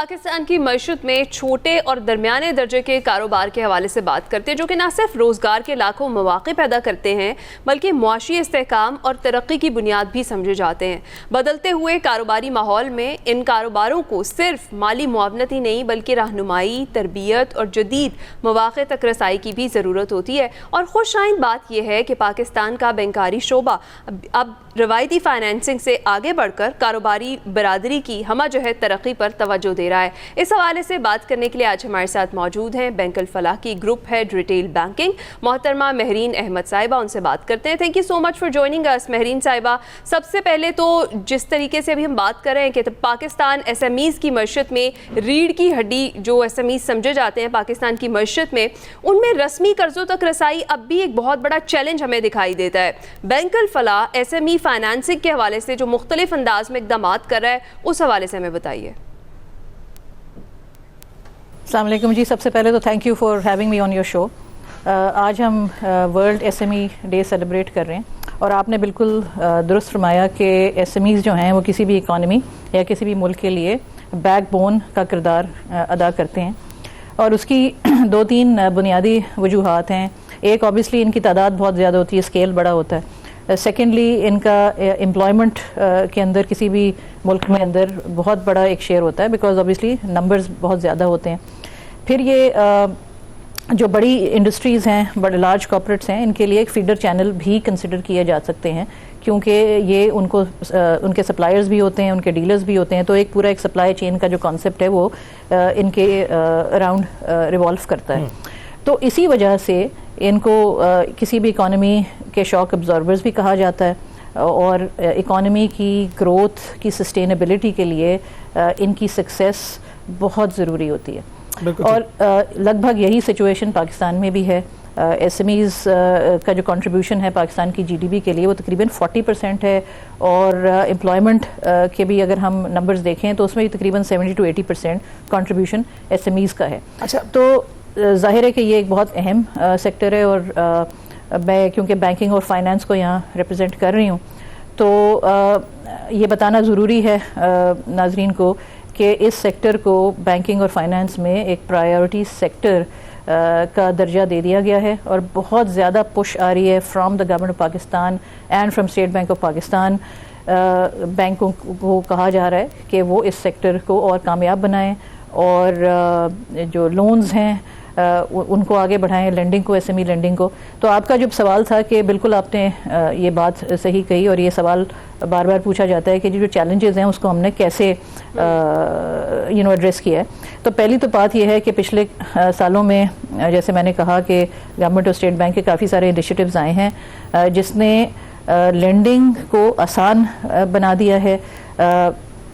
पाकिस्तान की मईशत में छोटे और दरमियाने दर्जे के कारोबार के हवाले से बात करते हैं, जो कि न सिर्फ रोज़गार के लाखों मौक़े पैदा करते हैं बल्कि मुआशी इस्तेहकाम और तरक्की की बुनियाद भी समझे जाते हैं। बदलते हुए कारोबारी माहौल में इन कारोबारों को सिर्फ माली मुआवनत ही नहीं बल्कि रहनुमाई, तरबियत और जदीद मौक़े तक रसाई की भी ज़रूरत होती है। और खुशाइन बात यह है कि पाकिस्तान का बैंकारी शोबा अब रवायती फाइनेंसिंग से आगे बढ़कर कारोबारी बरादरी की हमा जो है तरक्की पर तवज्जो दे रहा है। इस हवाले से बात करने के लिए आज हमारे साथ मौजूद हैं बैंक अल फलाह की ग्रुप हेड रिटेल बैंकिंग मोहतरमा महरीन अहमद साहिबा। उनसे बात करते हैं। Thank you so much for joining us Mehreen साहिबा। सबसे पहले तो जिस तरीके से अभी हम बात कर रहे हैं कि तो पाकिस्तान SMEs की मईशत में रीढ़ की हड्डी जो SMEs समझे जाते हैं पाकिस्तान की मईशत में, उनमें रस्मी कर्जों तक रसाई अब भी एक बहुत बड़ा चैलेंज हमें दिखाई देता है। बैंक अल फलाह SME फाइनेंसिंग के हवाले से जो मुख्तलिफ अंदाज में इक़दामात कर रहा है, उस हवाले से हमें बताइए। अस्सलाम वालेकुम जी, सबसे पहले तो thank you for having me on your show. आज हम वर्ल्ड SME डे सेलिब्रेट कर रहे हैं और आपने बिल्कुल दुरुस्त फरमाया कि SMEs जो हैं वो किसी भी इकॉनमी या किसी भी मुल्क के लिए बैकबोन का किरदार अदा करते हैं और उसकी दो तीन बुनियादी वजूहात हैं। एक ऑब्वियसली इनकी तादाद बहुत ज़्यादा होती है, स्केल बड़ा होता है। सेकेंडली इनका एम्प्लॉयमेंट के अंदर किसी भी मुल्क में अंदर बहुत बड़ा एक शेयर होता है बिकॉज ऑब्वियसली नंबर्स बहुत ज़्यादा होते हैं। फिर ये जो बड़ी इंडस्ट्रीज़ हैं, बड़े लार्ज कॉर्पोरेट्स हैं, इनके लिए एक फीडर चैनल भी कंसिडर किए जा सकते हैं क्योंकि ये उनको उनके सप्लायर्स भी होते हैं, उनके डीलर्स भी होते हैं। तो एक पूरा एक सप्लाई चेन का जो कॉन्सेप्ट है वो इनके अराउंड रिवॉल्व करता है। तो इसी वजह से इनको किसी भी इकॉनमी के शॉक अब्जॉर्बर्स भी कहा जाता है और इकॉनमी की ग्रोथ की सस्टेनेबिलिटी के लिए इनकी सक्सेस बहुत ज़रूरी होती है और लगभग यही सिचुएशन पाकिस्तान में भी है। SMEs का जो कंट्रीब्यूशन है पाकिस्तान की GDP के लिए वो तकरीबन 40% है और एम्प्लॉयमेंट के भी अगर हम नंबर्स देखें तो उसमें भी तकरीबन 70 to 80% कंट्रीब्यूशन SMEs का है। अच्छा, तो ज़ाहिर है कि ये एक बहुत अहम सेक्टर है और मैं क्योंकि बैंकिंग और फाइनेंस को यहाँ रिप्रेजेंट कर रही हूँ तो ये बताना ज़रूरी है नाजरीन को कि इस सेक्टर को बैंकिंग और फाइनेंस में एक प्रायोरिटी सेक्टर का दर्जा दे दिया गया है और बहुत ज़्यादा पुश आ रही है from the government of Pakistan and from state bank of Pakistan. बैंकों को कहा जा रहा है कि वो इस सेक्टर को और कामयाब बनाएं और जो लोन्स हैं उनको आगे बढ़ाएं, लेंडिंग को, SME लेंडिंग को। तो आपका जो सवाल था कि बिल्कुल आपने ये बात सही कही और ये सवाल बार बार पूछा जाता है कि जो चैलेंजेस हैं उसको हमने कैसे एड्रेस किया है। तो पहली तो बात ये है कि पिछले सालों में जैसे मैंने कहा कि गवर्नमेंट और स्टेट बैंक के काफ़ी सारे इनिशिएटिव्स आए हैं जिसने लेंडिंग को आसान बना दिया है।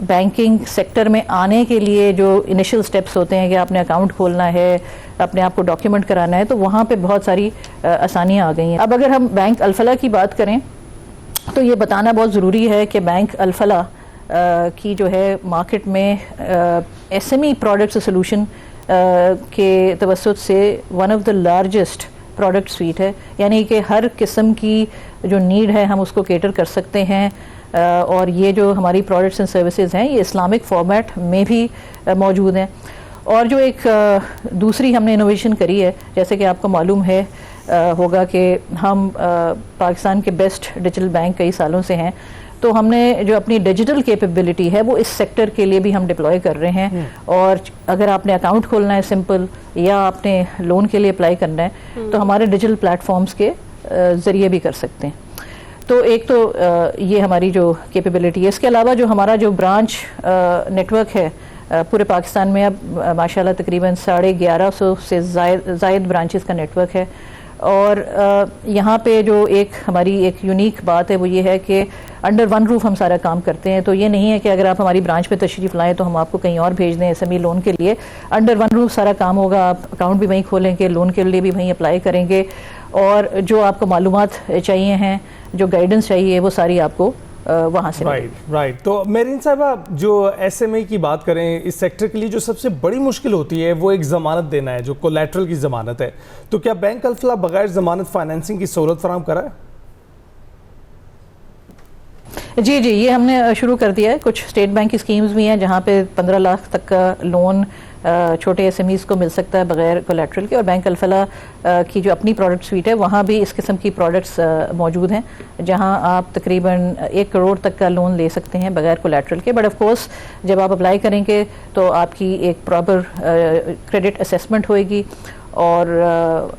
बैंकिंग सेक्टर में आने के लिए जो इनिशियल स्टेप्स होते हैं कि आपने अकाउंट खोलना है, अपने आप को डॉक्यूमेंट कराना है, तो वहाँ पे बहुत सारी आसानियाँ आ गई हैं। अब अगर हम बैंक अल फलाह की बात करें तो ये बताना बहुत ज़रूरी है कि बैंक अल फलाह की जो है मार्केट में SME प्रोडक्ट्स सोल्यूशन के तवस्सुत से one of the largest product sweet है, यानी कि हर किस्म की जो नीड है हम उसको केटर कर सकते हैं और ये जो हमारी प्रोडक्ट्स एंड सर्विसेज हैं ये इस्लामिक फॉर्मेट में भी मौजूद हैं। और जो एक दूसरी हमने इनोवेशन करी है, जैसे कि आपको मालूम है होगा कि हम पाकिस्तान के बेस्ट डिजिटल बैंक कई सालों से हैं, तो हमने जो अपनी डिजिटल कैपेबिलिटी है वो इस सेक्टर के लिए भी हम डिप्लॉय कर रहे हैं। और अगर आपने अकाउंट खोलना है सिंपल या आपने लोन के लिए अप्लाई करना है तो हमारे डिजिटल प्लेटफॉर्म्स के ज़रिए भी कर सकते हैं। तो एक तो ये हमारी जो कैपेबिलिटी है। इसके अलावा जो हमारा जो ब्रांच नेटवर्क है पूरे पाकिस्तान में अब माशाल्लाह तकरीबन 1150 से ज़ायद ब्रांचेस का नेटवर्क है और यहाँ पे जो एक हमारी एक यूनिक बात है वो ये है कि अंडर वन रूफ हम सारा काम करते हैं। तो ये नहीं है कि अगर आप हमारी ब्रांच पे तशरीफ़ लाएँ तो हम आपको कहीं और भेज दें SME लोन के लिए। अंडर वन रूफ सारा काम होगा, आप अकाउंट भी वहीं खोलेंगे, लोन के लिए भी वहीं अप्लाई करेंगे और जो आपको मालूमात चाहिए हैं, जो गाइडेंस चाहिए, वो सारी आपको वहाँ से। राइट। तो मेरीन साहिबा, जो SME की बात करें, इस सेक्टर के लिए जो सबसे बड़ी मुश्किल होती है वो एक ज़मानत देना है, जो कोलैटरल की ज़मानत है। तो क्या बैंक अल फलाह बगैर ज़मानत फाइनेंसिंग की सहूलत फराहम करा है? जी जी, ये हमने शुरू कर दिया है। कुछ स्टेट बैंक की स्कीम्स भी हैं जहाँ पे 15 लाख तक का लोन छोटे एसएमईज़ को मिल सकता है बगैर कोलैटरल के, और बैंक अल-फलाह की जो अपनी प्रोडक्ट स्वीट है वहाँ भी इस किस्म की प्रोडक्ट्स मौजूद हैं जहाँ आप तकरीबन 1 करोड़ तक का लोन ले सकते हैं बगैर कोलैटरल के। बट ऑफ कोर्स जब आप अप्लाई करेंगे तो आपकी एक प्रॉपर क्रेडिट असेसमेंट होएगी और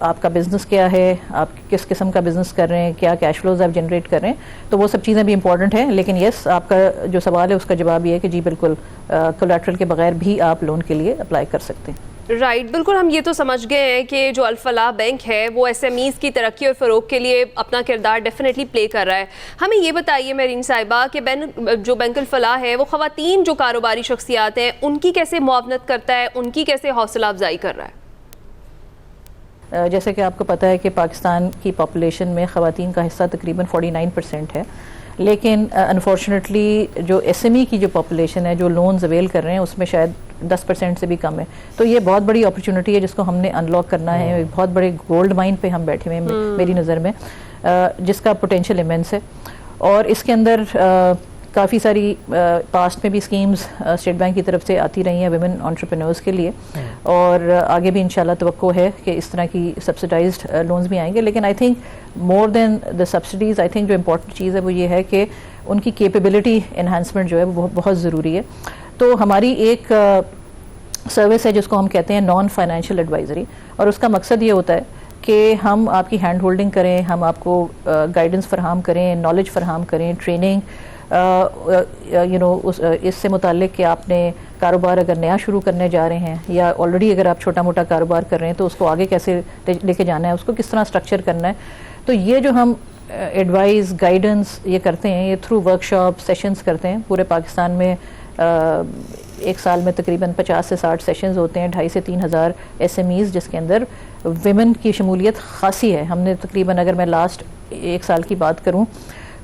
आपका बिज़नेस क्या है, आप किस किस्म का बिज़नेस कर रहे हैं, क्या कैश फ्लोज आप जनरेट कर रहे हैं, तो वो सब चीज़ें भी इंपॉर्टेंट हैं। लेकिन यस, आपका जो सवाल है उसका जवाब ये है कि जी बिल्कुल कोलैटरल के बगैर भी आप लोन के लिए अप्लाई कर सकते हैं। राइट, बिल्कुल। हम ये तो समझ गए हैं कि जो अल-फलाह बैंक है वो एसएमईज़ की तरक्की और फ़रोग के लिए अपना किरदार डेफिनेटली प्ले कर रहा है। हमें ये बताइए मेरीन साहिबा कि जो बैंक अल-फलाह है वो ख़वातीन जो कारोबारी शख्सियात हैं उनकी कैसे मुआवनत करता है, उनकी कैसे हौसला अफजाई कर रहा है? जैसे कि आपको पता है कि पाकिस्तान की पॉपुलेशन में ख़वातीन का हिस्सा तकरीबन 49% है, लेकिन अनफॉर्चुनेटली जो एसएमई की जो पॉपुलेशन है जो लोन्स अवेल कर रहे हैं उसमें शायद 10% से भी कम है। तो ये बहुत बड़ी अपॉर्चुनिटी है जिसको हमने अनलॉक करना है। एक बहुत बड़े गोल्ड माइन पे हम बैठे हुए हैं मेरी नज़र में, जिसका पोटेंशियल इमेंस है। और इसके अंदर काफ़ी सारी पास्ट में भी स्कीम्स स्टेट बैंक की तरफ से आती रही हैं विमेन एंटरप्रेन्योर्स के लिए, और आगे भी इंशाल्लाह तवक्को है कि इस तरह की सब्सिडाइज्ड लोन्स भी आएंगे। लेकिन I think more than the subsidies, I think जो इम्पोर्टेंट चीज़ है वो ये है कि उनकी कैपेबिलिटी एनहांसमेंट जो है वो बहुत ज़रूरी है। तो हमारी एक सर्विस है जिसको हम कहते हैं नॉन फाइनेंशियल एडवाइजरी, और उसका मकसद ये होता है कि हम आपकी हैंड होल्डिंग करें, हम आपको गाइडेंस फराहम करें, नॉलेज फराहम करें, ट्रेनिंग इससे मुताल्लिक कि आपने कारोबार अगर नया शुरू करने जा रहे हैं या ऑलरेडी अगर आप छोटा मोटा कारोबार कर रहे हैं तो उसको आगे कैसे लेके जाना है, उसको किस तरह स्ट्रक्चर करना है। तो ये जो हम एडवाइस गाइडेंस ये करते हैं, ये थ्रू वर्कशॉप सेशंस करते हैं। पूरे पाकिस्तान में एक साल में तकरीबन 50 से 60 सेशंस होते हैं, 2,500 से 3,000 एसएमईज़ जिसके अंदर विमेन की शमूलियत खासी है। हमने तकरीबन, अगर मैं लास्ट 1 साल की बात करूँ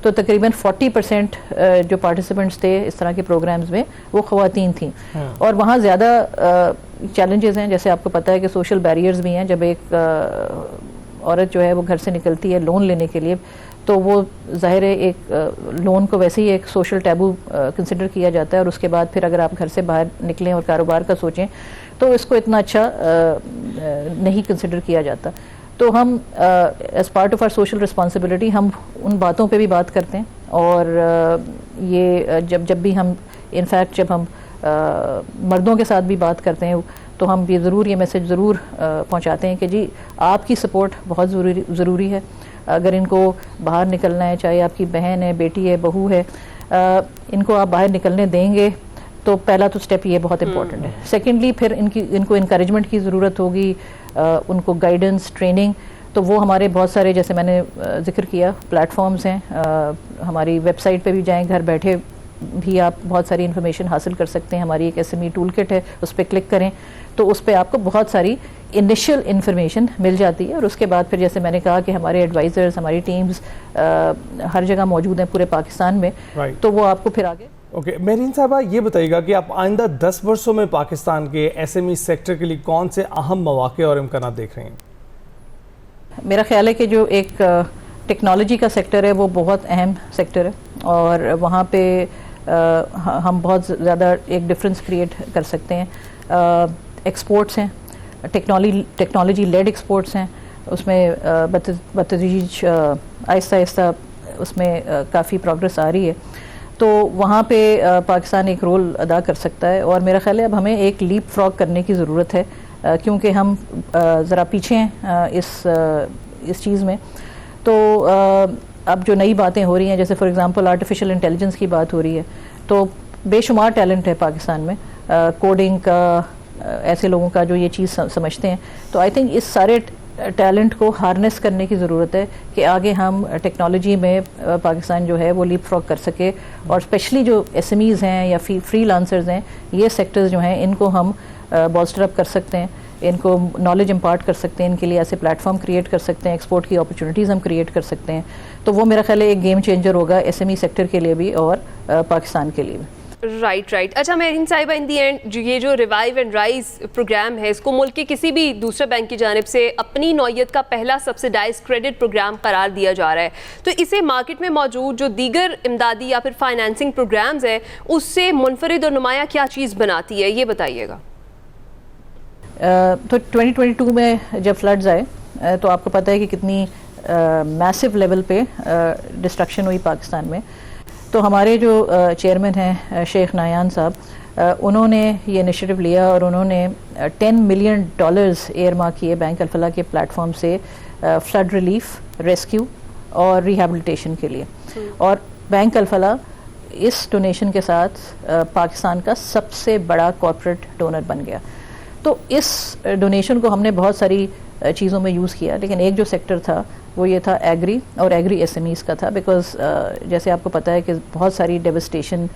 तो तकरीबन 40% जो पार्टिसिपेंट्स थे इस तरह के प्रोग्राम्स में वो ख़वातीन थीं। और वहाँ ज़्यादा चैलेंजेस हैं, जैसे आपको पता है कि सोशल बैरियर्स भी हैं। जब एक औरत जो है वो घर से निकलती है लोन लेने के लिए तो वो ज़ाहिर है एक लोन को वैसे ही एक सोशल टैबू कंसिडर किया जाता है, और उसके बाद फिर अगर आप घर से बाहर निकलें और कारोबार का सोचें तो इसको इतना अच्छा नहीं कंसिडर किया जाता। तो हम as part of our social responsibility हम उन बातों पे भी बात करते हैं, और ये जब भी हम इनफैक्ट जब हम मर्दों के साथ भी बात करते हैं तो हम ये ज़रूर ये मैसेज ज़रूर पहुंचाते हैं कि जी आपकी सपोर्ट बहुत ज़रूरी है। अगर इनको बाहर निकलना है, चाहे आपकी बहन है, बेटी है, बहू है, इनको आप बाहर निकलने देंगे तो पहला तो स्टेप ये बहुत इंपॉर्टेंट है। सेकेंडली फिर इनको इनकरेजमेंट की ज़रूरत होगी, उनको गाइडेंस, ट्रेनिंग। तो वो हमारे बहुत सारे, जैसे मैंने जिक्र किया, प्लेटफॉर्म्स हैं। हमारी वेबसाइट पे भी जाएं, घर बैठे भी आप बहुत सारी इन्फॉर्मेशन हासिल कर सकते हैं। हमारी एक एसएमई टूल किट है, उस पर क्लिक करें तो उस पर आपको बहुत सारी इनिशियल इन्फॉर्मेशन मिल जाती है। और उसके बाद फिर जैसे मैंने कहा कि हमारे एडवाइज़र्स, हमारी टीम्स हर जगह मौजूद हैं पूरे पाकिस्तान में, तो वो आपको फिर आगे। ओके, मेरीन साहबा ये बताइएगा कि आप आइंदा 10 वर्षों में पाकिस्तान के एसएमई सेक्टर के लिए कौन से अहम मौके और इम्कानात देख रहे हैं? मेरा ख्याल है कि जो एक टेक्नोलॉजी का सेक्टर है वो बहुत अहम सेक्टर है, और वहाँ पे हम बहुत ज़्यादा एक डिफरेंस क्रिएट कर सकते हैं। एक्सपोर्ट्स हैं, टेक्नोलॉजी लेड एक्सपोर्ट्स हैं, उसमें बतदरीज आहिस्ता आहिस्ता उसमें काफ़ी प्रोग्रेस आ रही है। तो वहाँ पे पाकिस्तान एक रोल अदा कर सकता है, और मेरा ख्याल है अब हमें एक लीप फ्रॉग करने की ज़रूरत है, क्योंकि हम ज़रा पीछे हैं इस चीज़ में। तो अब जो नई बातें हो रही हैं, जैसे फॉर एग्जांपल आर्टिफिशियल इंटेलिजेंस की बात हो रही है, तो बेशुमार टैलेंट है पाकिस्तान में, कोडिंग का, ऐसे लोगों का जो ये चीज़ समझते हैं। तो आई थिंक इस सारे टैलेंट को हार्नेस करने की ज़रूरत है कि आगे हम टेक्नोलॉजी में पाकिस्तान जो है वो लीप फ्रॉग कर सके। और स्पेशली जो एसएमईज़ हैं या फ्रीलांसर्स हैं, ये सेक्टर्स जो हैं इनको हम बॉस्टर अप कर सकते हैं, इनको नॉलेज इम्पार्ट कर सकते हैं, इनके लिए ऐसे प्लेटफॉर्म क्रिएट कर सकते हैं, एक्सपोर्ट की अपॉर्चुनिटीज़ हम क्रिएट कर सकते हैं। तो वो मेरा ख्याल है एक गेम चेंजर होगा एसएमई सेक्टर के लिए भी और पाकिस्तान के लिए भी। राइट। अच्छा मेहरीन साहिबा, इन दी एंड ये जो रिवाइव एंड राइज प्रोग्राम है, इसको मुल्क के किसी भी दूसरे बैंक की जानिब से अपनी नौयत का पहला सब्सिडाइज क्रेडिट प्रोग्राम करार दिया जा रहा है, तो इसे मार्केट में मौजूद जो दीगर इमदादी या फिर फाइनेंसिंग प्रोग्राम्स हैं उससे मुनफरिद और नुमाया क्या चीज़ बनाती है, ये बताइएगा। तो 2022 में जब फ्लड्स आए तो आपको पता है कि कितनी मैसिव लेवल पे डिस्ट्रक्शन हुई पाकिस्तान में। तो हमारे जो चेयरमैन हैं शेख नायान साहब, उन्होंने ये इनिशिएटिव लिया और उन्होंने $10 मिलियन एयर मार्क किए बैंक अल-फलाह के प्लेटफॉर्म से फ्लड रिलीफ, रेस्क्यू और रिहैबिलिटेशन के लिए। और बैंक अल-फलाह इस डोनेशन के साथ पाकिस्तान का सबसे बड़ा कॉर्पोरेट डोनर बन गया। तो इस डोनेशन को हमने बहुत सारी चीज़ों में यूज़ किया, लेकिन एक जो सेक्टर था वो ये था एग्री और एग्री एसएमईज़ का था। बिकॉज जैसे आपको पता है कि बहुत सारी डेवस्टेशन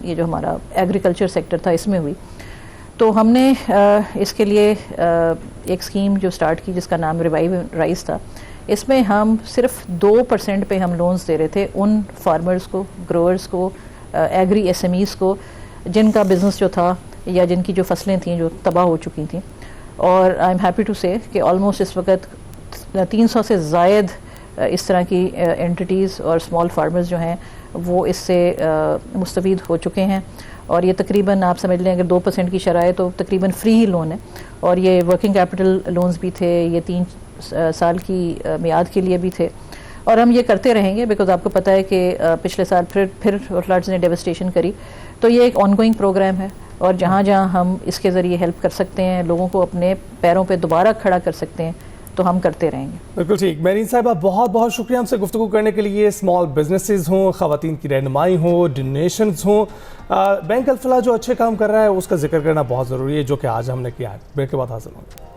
ये जो हमारा एग्रीकल्चर सेक्टर था इसमें हुई। तो हमने इसके लिए एक स्कीम जो स्टार्ट की जिसका नाम रिवाइव राइज था। इसमें हम सिर्फ 2% पे हम लोन्स दे रहे थे उन फार्मर्स को, ग्रोअर्स को, एग्री एसएमईज़ को जिनका बिज़नेस जो था या जिनकी जो फसलें थीं जो तबाह हो चुकी थी। और आई एम हैप्पी टू से कि ऑलमोस्ट इस वक्त 300 से ज़ायद इस तरह की एंटिटीज़ और स्मॉल फार्मर्स जो हैं वो इससे मुस्तफ़ीद हो चुके हैं। और ये तकरीबन आप समझ लें अगर 2% की शरह है तो तकरीबन फ्री ही लोन है। और ये वर्किंग कैपिटल लोन्स भी थे, ये 3 साल की मियाद के लिए भी थे। और हम ये करते रहेंगे बिकॉज आपको पता है कि पिछले साल फिर फ्लड्स ने डेवस्टेशन करी। तो ये एक ऑनगोइंग प्रोग्राम है और जहाँ जहाँ हम इसके ज़रिए हेल्प कर सकते हैं, लोगों को अपने पैरों पे दोबारा खड़ा कर सकते हैं, तो हम करते रहेंगे। बिल्कुल ठीक। मेहरीन साहिबा, बहुत बहुत शुक्रिया हमसे गुफ्तगू करने के लिए। स्मॉल बिजनेसेस हों, ख़वातीन की रहनुमाई हो, डोनेशंस हों, बैंक अल-फलाह जो अच्छे काम कर रहा है उसका जिक्र करना बहुत ज़रूरी है, जो कि आज हमने किया है। ब्रेक के बाद हाजिर होंगे।